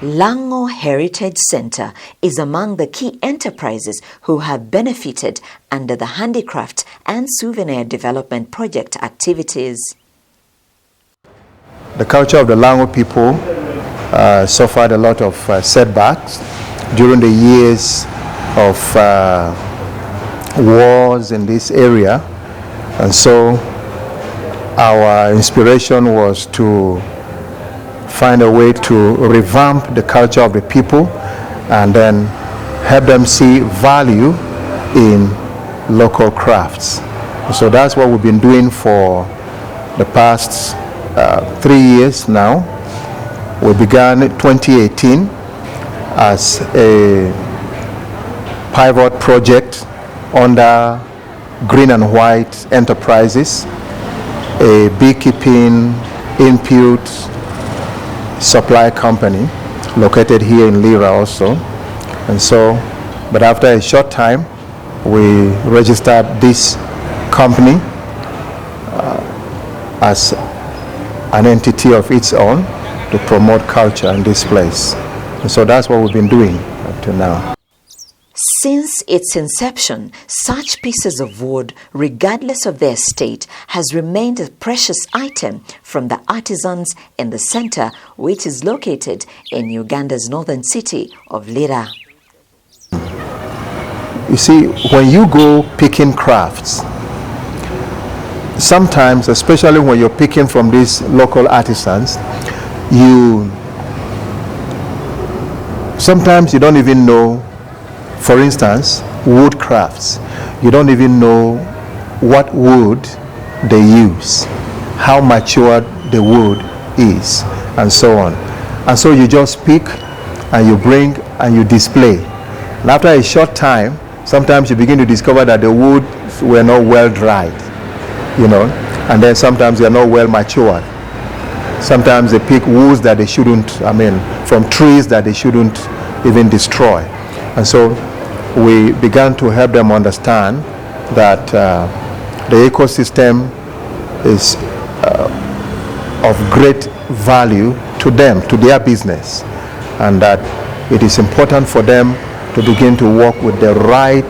Lango Heritage Center is among the key enterprises who have benefited under the Handicraft and Souvenir development project activities. The culture of the Lango people suffered a lot of setbacks during the years of wars in this area, and so our inspiration was to find a way to revamp the culture of the people and then help them see value in local crafts. So that's what we've been doing for the past 3 years now. We began in 2018 as a pivot project under Green and White Enterprises, a beekeeping input supply company located here in Lira also. And so, but after a short time, we registered this company as an entity of its own to promote culture in this place. And so that's what we've been doing up to now. Since its inception, such pieces of wood, regardless of their state, has remained a precious item from the artisans in the center, which is located in Uganda's northern city of Lira. You see, when you go picking crafts, sometimes, especially when you're picking from these local artisans, sometimes you don't even know. For instance, wood crafts. You don't even know what wood they use, how mature the wood is, and so on. And so you just pick and you bring and you display. And after a short time, sometimes you begin to discover that the wood were not well dried, you know, and then sometimes they are not well matured. Sometimes they pick woods that they shouldn't, from trees that they shouldn't even destroy. And so we began to help them understand that the ecosystem is of great value to them, to their business, and that it is important for them to begin to work with the right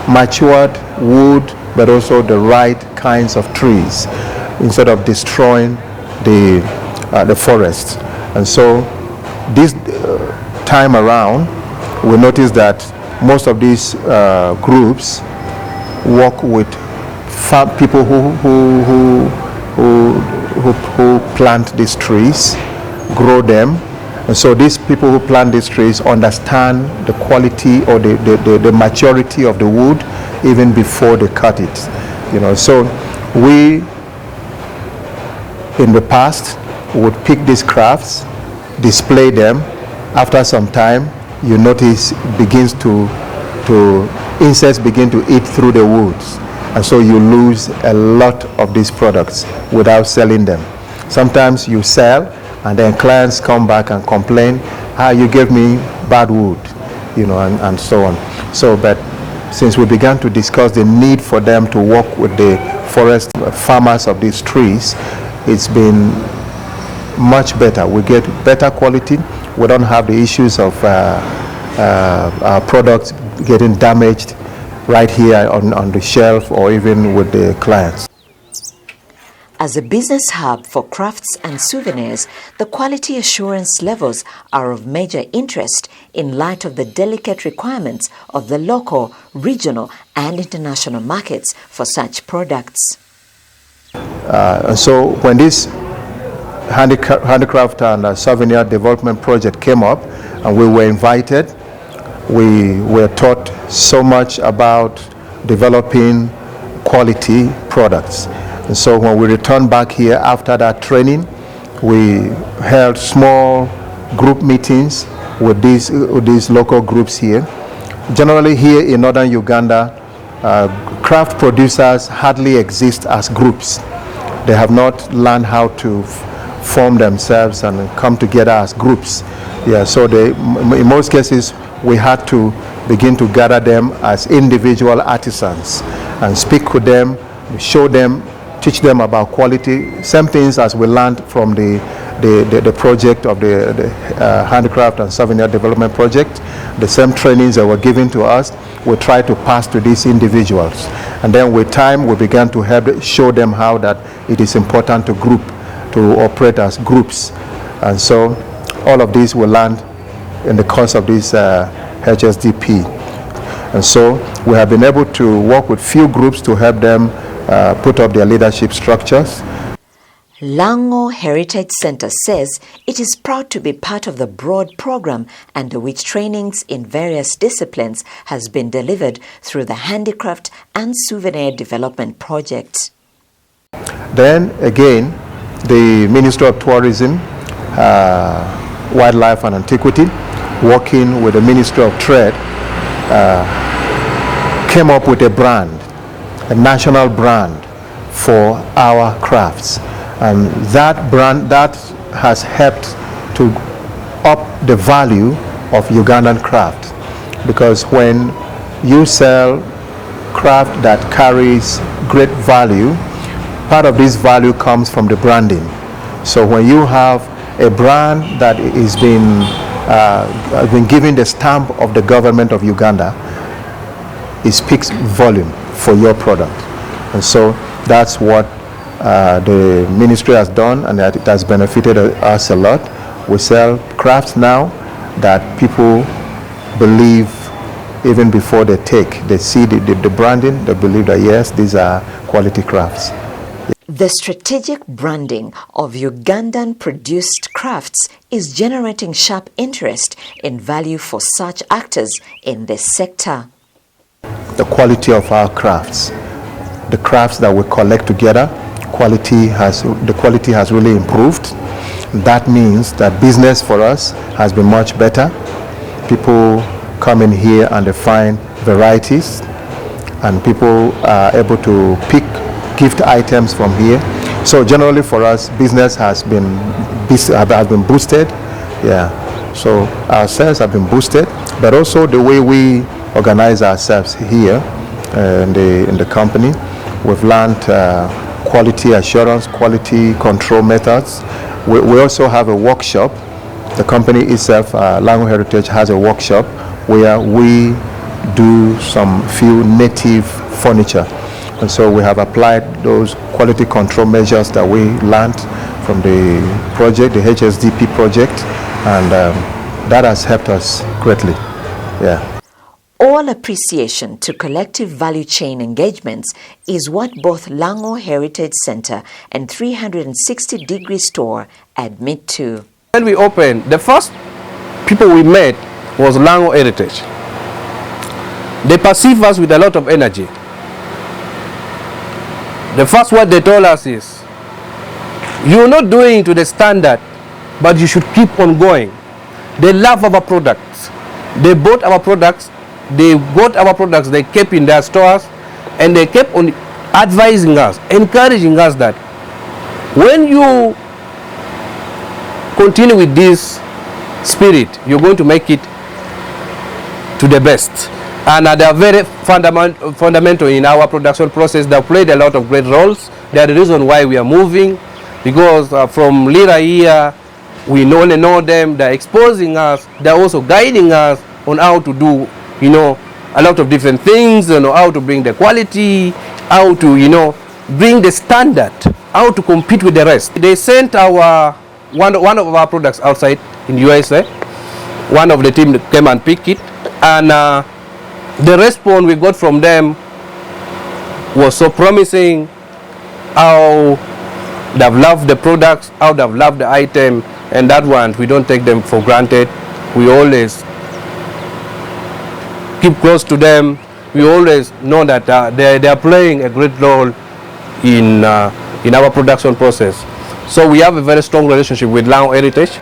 matured wood, but also the right kinds of trees, instead of destroying the forest. And so this time around, we noticed that most of these groups work with people who plant these trees, grow them, and so these people who plant these trees understand the quality or the maturity of the wood even before they cut it. You know, so we in the past would pick these crafts, display them. After some time, you notice insects begin to eat through the woods, and so you lose a lot of these products without selling them. Sometimes you sell, and then clients come back and complain, you gave me bad wood, you know, and so on. So, but since we began to discuss the need for them to work with the forest farmers of these trees, it's been much better. We get better quality. We don't have the issues of our products getting damaged right here on the shelf or even with the clients. As a business hub for crafts and souvenirs, the quality assurance levels are of major interest in light of the delicate requirements of the local, regional, and international markets for such products. And so when this Handicraft and Souvenir development project came up and we were invited, we were taught so much about developing quality products. And so when we returned back here after that training, we held small group meetings with these local groups here. Generally here in northern Uganda, craft producers hardly exist as groups. They have not learned how to form themselves and come together as groups. Yeah, so in most cases, we had to begin to gather them as individual artisans and speak with them, show them, teach them about quality, same things as we learned from the the project of the Handicraft and Souvenir Development Project. The same trainings that were given to us, we try to pass to these individuals. And then with time, we began to show them how that it is important to operate as groups. And so all of these will land in the course of this HSDP. And so we have been able to work with few groups to help them put up their leadership structures. Lango Heritage Center says it is proud to be part of the broad program under which trainings in various disciplines has been delivered through the Handicraft and Souvenir Development Project. Then again, the Ministry of Tourism, Wildlife and Antiquity, working with the Ministry of Trade, came up with a brand, a national brand for our crafts. And that brand, that has helped to up the value of Ugandan craft. Because when you sell craft that carries great value, part of this value comes from the branding. So when you have a brand that is been given the stamp of the government of Uganda, it speaks volume for your product. And so that's what the ministry has done, and that it has benefited us a lot. We sell crafts now that people believe even before they see the branding, they believe that yes, these are quality crafts. The strategic branding of Ugandan produced crafts is generating sharp interest in value for such actors in this sector. The quality of our crafts, the crafts that we collect together, the quality has really improved. That means that business for us has been much better. People come in here and they find varieties, and people are able to pick gift items from here. So generally for us, business has been boosted. Yeah. So our sales have been boosted, but also the way we organize ourselves here in the company, we've learned quality assurance, quality control methods. We also have a workshop. The company itself, Lango Heritage, has a workshop where we do some few native furniture. And so we have applied those quality control measures that we learned from the project, the HSDP project, and that has helped us greatly. Yeah. All appreciation to collective value chain engagements is what both Lango Heritage Center and 360-degree store admit to. When we opened, the first people we met was Lango Heritage. They perceive us with a lot of energy. The first word they told us is, you're not doing to the standard, but you should keep on going. They love our products. They bought our products. They got our products, they kept in their stores, and they kept on advising us, encouraging us that when you continue with this spirit, you're going to make it to the best. And they are very fundamental in our production process. They have played a lot of great roles. They are the reason why we are moving, because from Lira here, we only know them. They're exposing us. They're also guiding us on how to do a lot of different things, how to bring the quality, how to, bring the standard, how to compete with the rest. They sent one of our products outside in USA. One of the team came and picked it, and the response we got from them was so promising, how they've loved the products, how they've loved the item, and that one, we don't take them for granted. We always keep close to them. We always know that they are playing a great role in our production process. So we have a very strong relationship with Lango Heritage.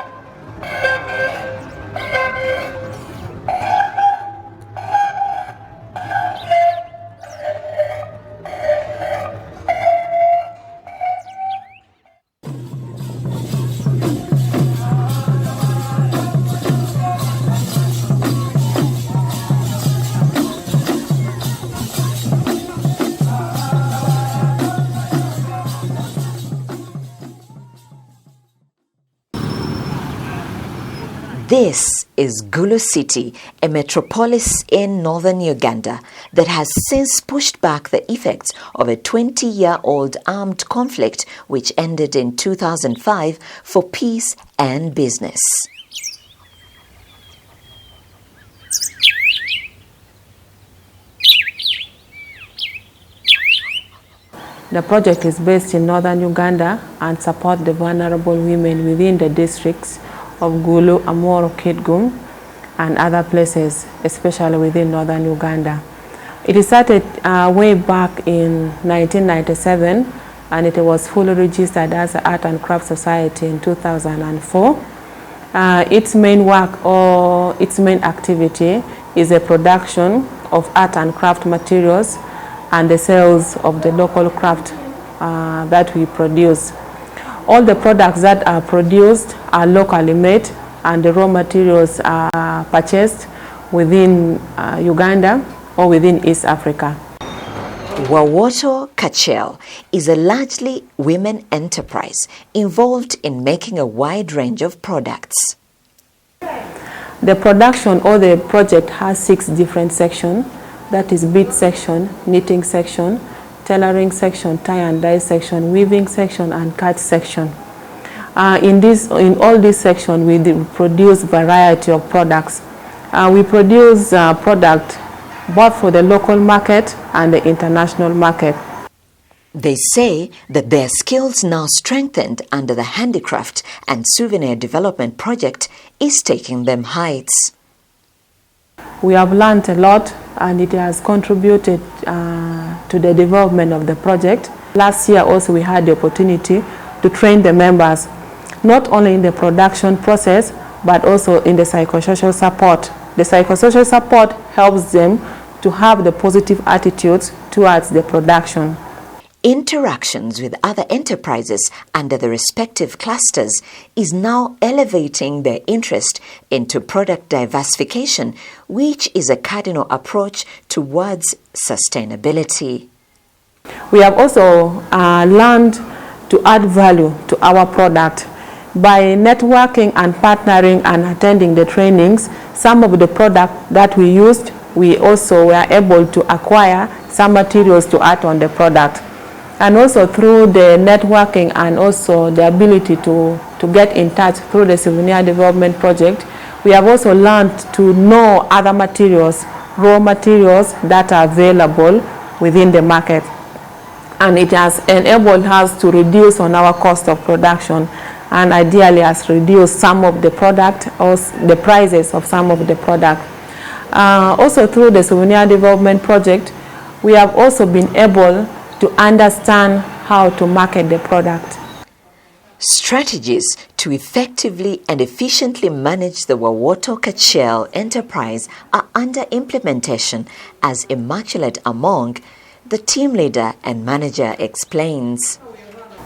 This is Gulu City, a metropolis in northern Uganda that has since pushed back the effects of a 20-year-old armed conflict which ended in 2005 for peace and business. The project is based in northern Uganda and supports the vulnerable women within the districts of Gulu, Amoro, Kitgum, and other places, especially within northern Uganda. It started way back in 1997, and it was fully registered as an Art and Craft Society in 2004. Its main work or its main activity is the production of art and craft materials and the sales of the local craft that we produce. All the products that are produced are locally made, and the raw materials are purchased within Uganda or within East Africa. Wawoto Kacel is a largely women enterprise involved in making a wide range of products. The production or the project has 6 different sections. That is bead section, knitting section, tailoring section, tie and dye section, weaving section, and cut section. In all these sections, we produce variety of products. We produce product both for the local market and the international market. They say that their skills, now strengthened under the Handicraft and Souvenir development project, is taking them heights. We have learned a lot, and it has contributed to the development of the project. Last year also we had the opportunity to train the members, not only in the production process, but also in the psychosocial support. The psychosocial support helps them to have the positive attitudes towards the production. Interactions with other enterprises under the respective clusters is now elevating their interest into product diversification, which is a cardinal approach towards sustainability. We have also learned to add value to our product. By networking and partnering and attending the trainings, some of the product that we used, we also were able to acquire some materials to add on the product. And also through the networking and also the ability to get in touch through the Souvenir Development Project, we have also learned to know other materials, raw materials that are available within the market. And it has enabled us to reduce on our cost of production, and ideally has reduced some of the product or the prices of some of the product. Also through the Souvenir Development Project, we have also been able to understand how to market the product. Strategies to effectively and efficiently manage the Wawoto Kacel enterprise are under implementation, as Immaculate Among, the team leader and manager, explains.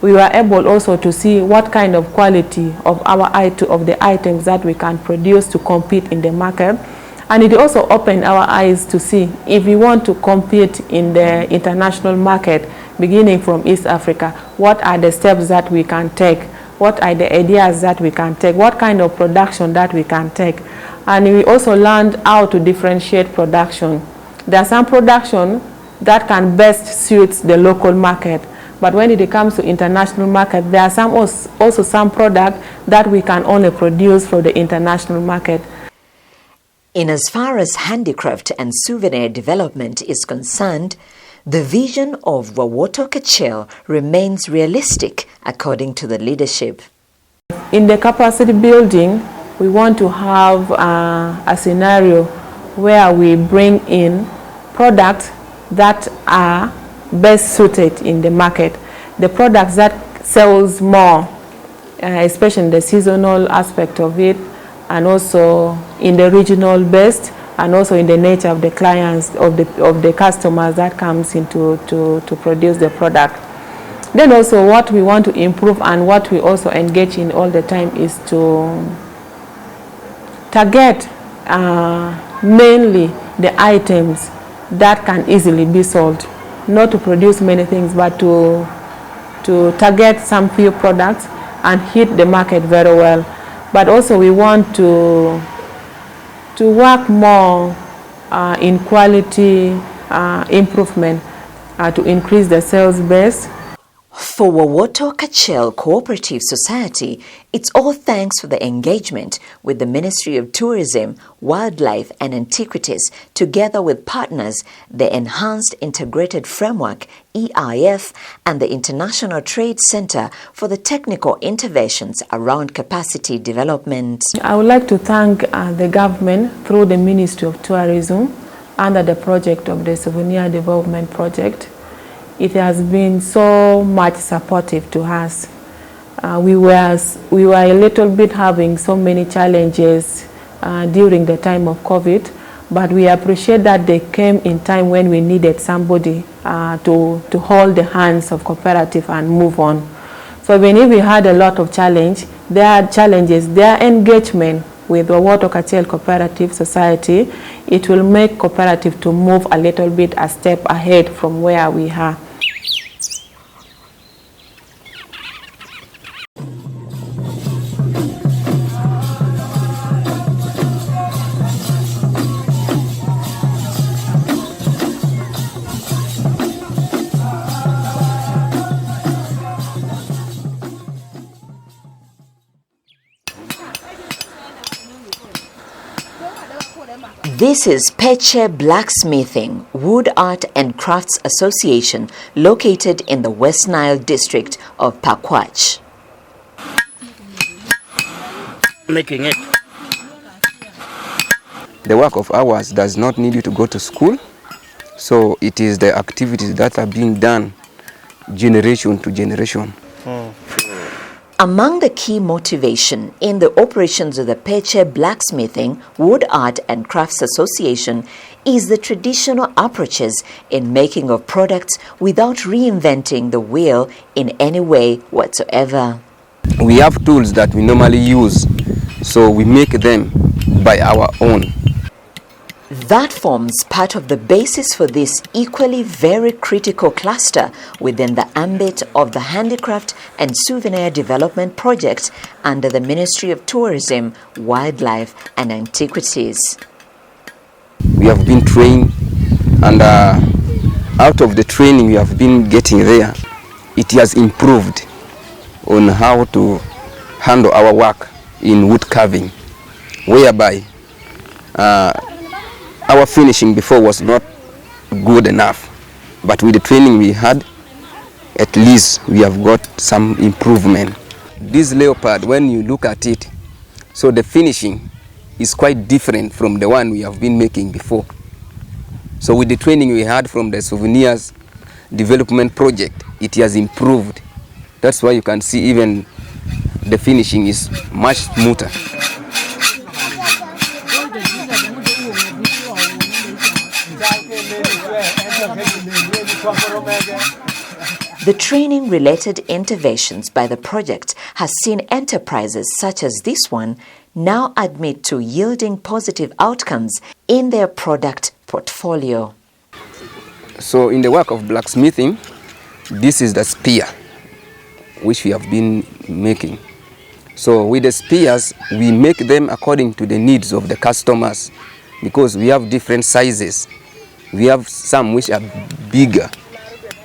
We were able also to see what kind of quality of the items that we can produce to compete in the market. And it also opened our eyes to see if we want to compete in the international market, beginning from East Africa, what are the steps that we can take? What are the ideas that we can take? What kind of production that we can take? And we also learned how to differentiate production. There are some production that can best suit the local market. But when it comes to international market, there are also some product that we can only produce for the international market. In as far as handicraft and souvenir development is concerned, the vision of Wawoto Kacel remains realistic, according to the leadership. In the capacity building, we want to have a scenario where we bring in products that are best suited in the market. The products that sells more, especially in the seasonal aspect of it, and also in the regional best, and also in the nature of the clients, of the customers that comes into to produce the product. Then also what we want to improve and what we also engage in all the time is to target mainly the items that can easily be sold. Not to produce many things, but to target some few products and hit the market very well. but also we want to work more in quality improvement to increase the sales base. For Wawoto Kacel Cooperative Society, it's all thanks for the engagement with the Ministry of Tourism, Wildlife and Antiquities, together with partners, the Enhanced Integrated Framework, EIF, and the International Trade Center for the technical interventions around capacity development. I would like to thank the government through the Ministry of Tourism under the project of the Souvenir Development Project. It has been so much supportive to us. We were a little bit having so many challenges during the time of COVID, but we appreciate that they came in time when we needed somebody to hold the hands of Cooperative and move on. So even if we had a lot of challenges, their engagement with the Wawoto Kacel Cooperative Society, it will make Cooperative to move a little bit a step ahead from where we are. This is Kacel Blacksmithing, Wood Art and Crafts Association, located in the West Nile district of Pakwach. Making it. The work of ours does not need you to go to school, so it is the activities that are being done generation to generation. Among the key motivation in the operations of the Kacel Blacksmithing, Wood Art and Crafts Association is the traditional approaches in making of products without reinventing the wheel in any way whatsoever. We have tools that we normally use, so we make them by our own. That forms part of the basis for this equally very critical cluster within the ambit of the Handicraft and Souvenir Development Project under the Ministry of Tourism, Wildlife and Antiquities. We have been trained, and out of the training we have been getting there, it has improved on how to handle our work in wood carving, whereby our finishing before was not good enough, but with the training we had, at least we have got some improvement. This leopard, when you look at it, so the finishing is quite different from the one we have been making before. So with the training we had from the Souvenirs Development Project, it has improved. That's why you can see even the finishing is much smoother. The training-related interventions by the project has seen enterprises such as this one now admit to yielding positive outcomes in their product portfolio. So in the work of blacksmithing, this is the spear which we have been making. So with the spears, we make them according to the needs of the customers, because we have different sizes. We have some which are bigger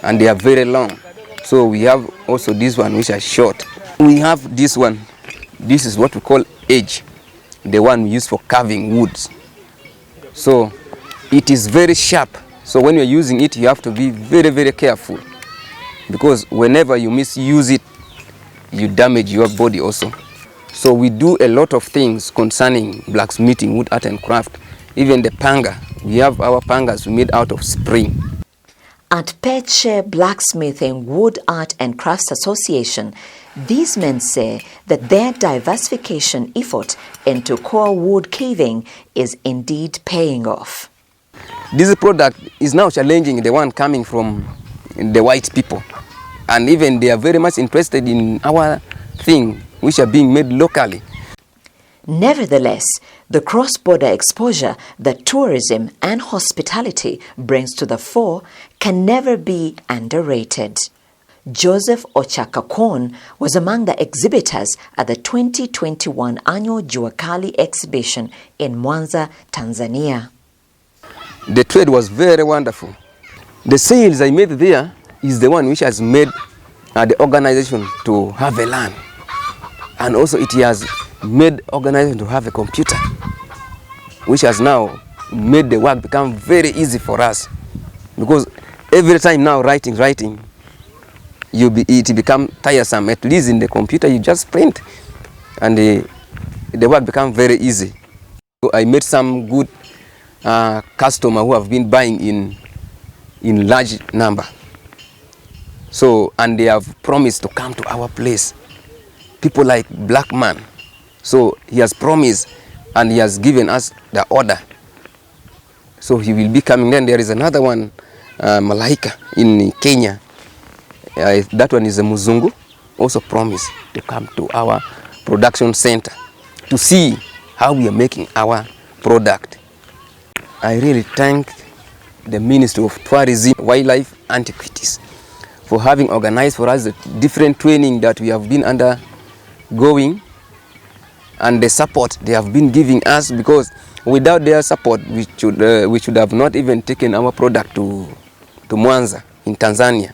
and they are very long. So we have also this one which are short. We have this one. This is what we call edge, the one we use for carving woods. So it is very sharp. So when you're using it, you have to be very, very careful, because whenever you misuse it, you damage your body also. So we do a lot of things concerning blacksmithing, wood art and craft. Even the panga, we have our pangas made out of spring. At Kacel Blacksmithing, Wood Art and Crafts Association, these men say that their diversification effort into core wood carving is indeed paying off. This product is now challenging the one coming from the white people. And even they are very much interested in our thing, which are being made locally. Nevertheless, the cross-border exposure that tourism and hospitality brings to the fore can never be underrated. Joseph Ochakakon was among the exhibitors at the 2021 annual Jua Kali exhibition in Mwanza, Tanzania. The trade was very wonderful. The sales I made there is the one which has made the organization to have a land. And also it has made organization to have a computer, which has now made the work become very easy for us. Because every time now writing, it become tiresome. At least in the computer you just print and the work become very easy. So I made some good customer who have been buying in large number. So, and they have promised to come to our place. People like Black Man. So he has promised and he has given us the order. So he will be coming. Then there is another one, Malaika in Kenya. That one is a Muzungu, also promised to come to our production center to see how we are making our product. I really thank the Ministry of Tourism, Wildlife, Antiquities for having organized for us the different training that we have been undergoing and the support they have been giving us, because without their support we should have not even taken our product to Mwanza in Tanzania.